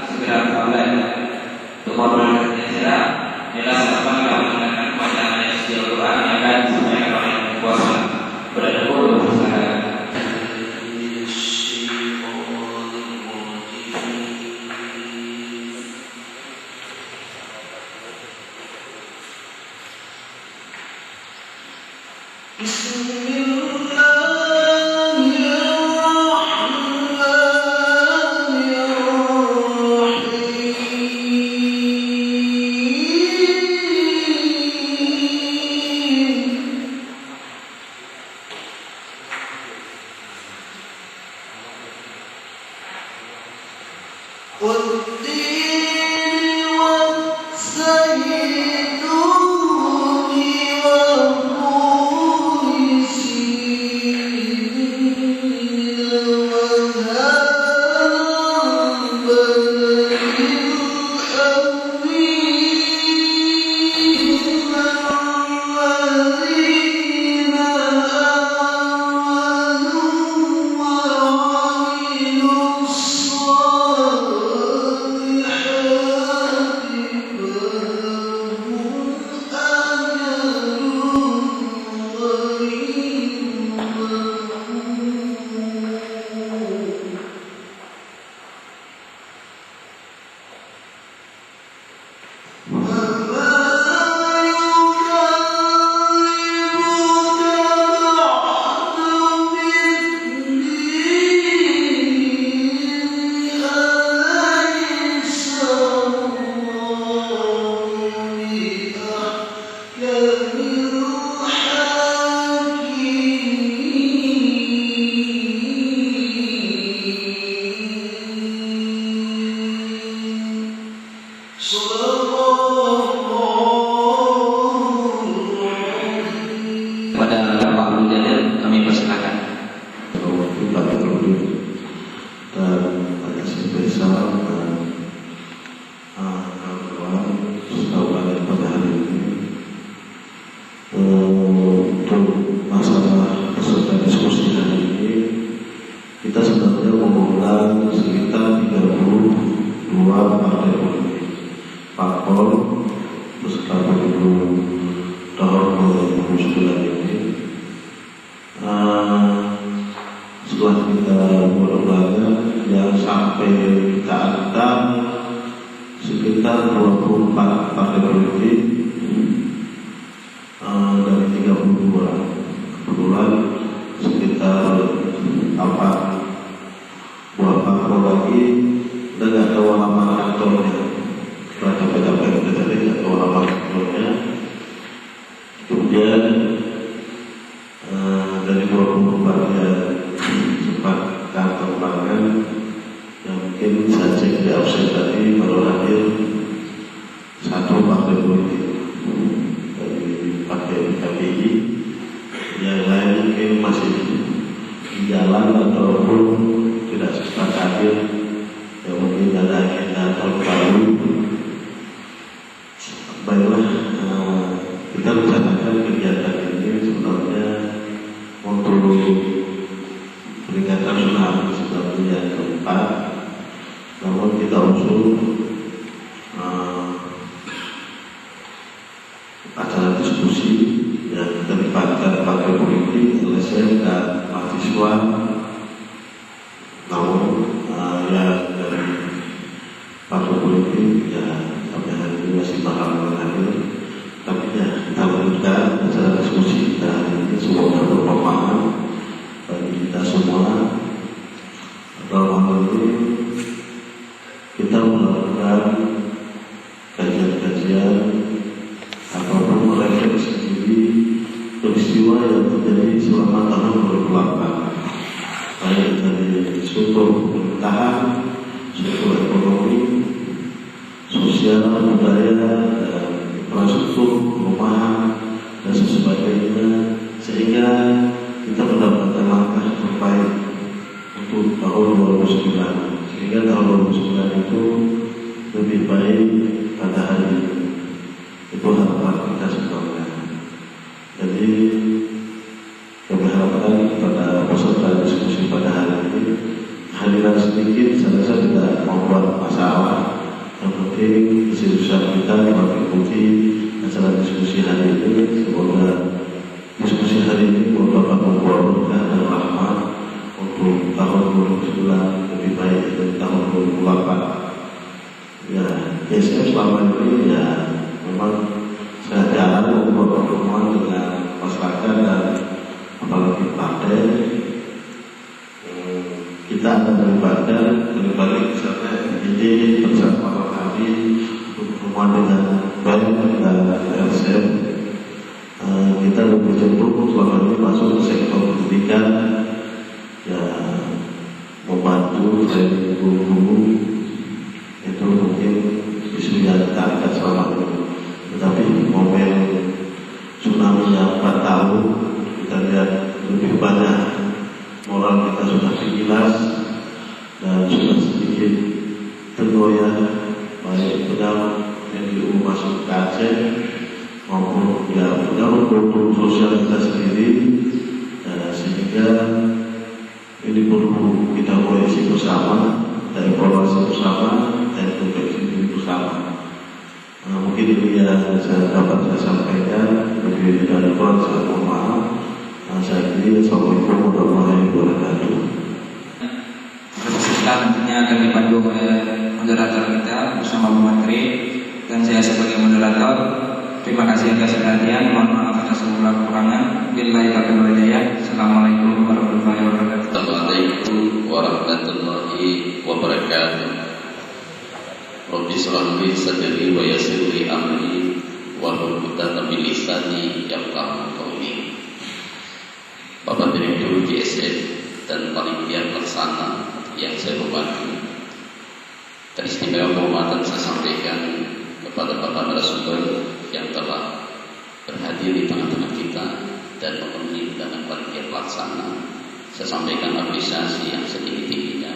segera sampai untuk ngobrol dengan adalah harapan kami mendengarkan bacaan ayat suci Al-Quran yang akan disampaikan oleh kuasa berada pun bersama. Hadiran sedikit, saya tidak mau ISF selama ini ya memang saya jalan untuk pertemuan dengan masyarakat dan apalagi partai. Kita akan melibatkan misalnya ide bersama kami untuk pertemuan dengan BEM dan LSM. Kita lebih cenderung selama ini masuk ke sektor pendidikan, ya membantu dari guru-guru itu mungkin isu yang kita angkat selama ini. Tetapi momen tsunami yang 4 tahun kita lihat lebih banyak moral kita sudah tergilas dan sudah sedikit tergoyah, baik pedang NGO masuk ke Aceh maupun ya dalam kultur sosial kita sendiri, sehingga ini perlu kita koreksi bersama dan evaluasi bersama dan introspeksi bersama. Mungkin ini yang dapat saya sampaikan. Lebih dari kurang saya mohon maaf. Saya kira Assalamualaikum warahmatullahi wabarakatuh. Setelah nantinya akan dipandu oleh moderator kita bersama Bu Menteri dan saya sebagai moderator. Terima kasih atas perhatian. Mohon maaf atas segala kekurangan. Billahi taufiq wal hidayah. Assalamualaikum warahmatullahi wabarakatuh. Assalamualaikum warahmatullahi wabarakatuh. Rabbi shrah li sadri wa yassir li amri wahlul 'uqdatam min lisani yafqahu qawli. Bapak Direktur GSF dan panitia pelaksana yang saya hormati, teristimewa penghormatan saya sampaikan kepada Bapak narasumber yang telah berhadir di tengah-tengah kita dan memenuhi undangan panitia pelaksana. Saya sampaikan apresiasi yang setinggi-tingginya.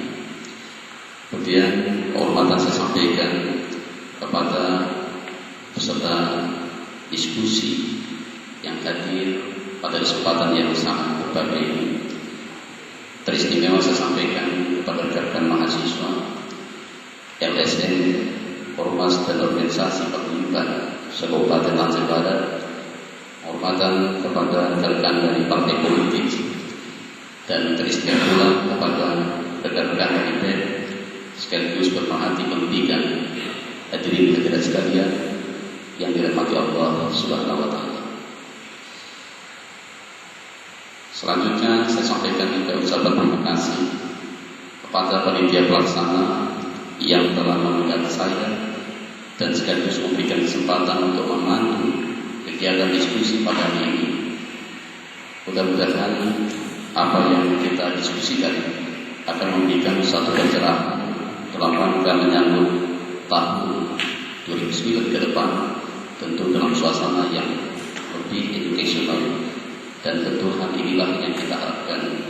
Kemudian kehormatan saya sampaikan kepada peserta diskusi yang hadir pada kesempatan yang sangat berbahagia ini. Teristimewa saya sampaikan kepada rekan mahasiswa LSM, Ormas dan Organisasi Paguyuban Kabupaten Aceh Barat, kehormatan kepada rekan dari partai politik, dan teristimewa pula kepada rekan-rekan dari BEM sekaligus pemerhati pendidikan. Hadirin hadirat sekalian yang dirahmati Allah Subhanahu wa taala. Selanjutnya saya sampaikan juga ucapan terima kasih kepada panitia pelaksana yang telah mengundang saya dan sekaligus memberikan kesempatan untuk memandu kegiatan diskusi pada hari ini. Mudah-mudahan apa yang kita diskusikan akan memberikan satu pencerahan dalam rangka menyambut tahun 2009 ke depan, tentu dalam suasana yang lebih educational, dan tentu hal inilah yang kita harapkan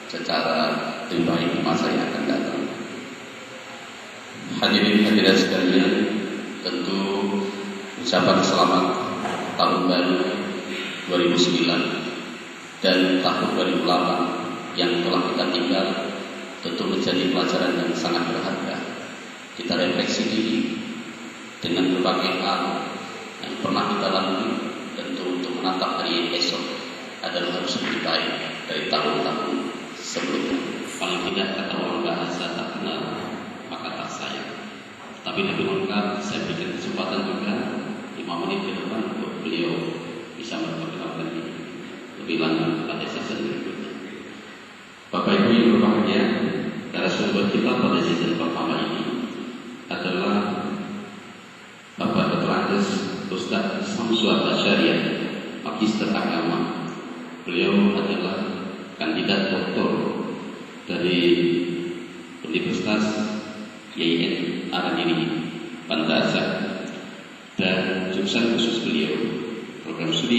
secara lebih baik di masa yang akan datang. Hadirin hadirat sekalian, tentu ucapan selamat tahun baru 2009 dan tahun 2008 yang telah kita tinggal tentu menjadi pelajaran yang sangat berharga. Kita refleksi diri dengan berbagai hal yang pernah kita lalui, tentu untuk menatap hari esok adalah harus lebih baik dari tahun-tahun sebelumnya. Paling tidak kata orang bahasa tak kenal maka tak sayang. Tapi lebih lengkap saya berikan kesempatan juga 5 menit ke depan untuk beliau bisa memperkenalkan diri lebih lanjut pada sesi berikutnya. Bapak Ibu yang berbahagia, narasumber kita pada sesi pertama ini adalah Bapak Dr. Andes Ustaz Samsul Basyariah, Magister Agama. Beliau adalah kandidat doktor dari Universitas YIN Araniri Banda Aceh, dan jurusan khusus beliau program studi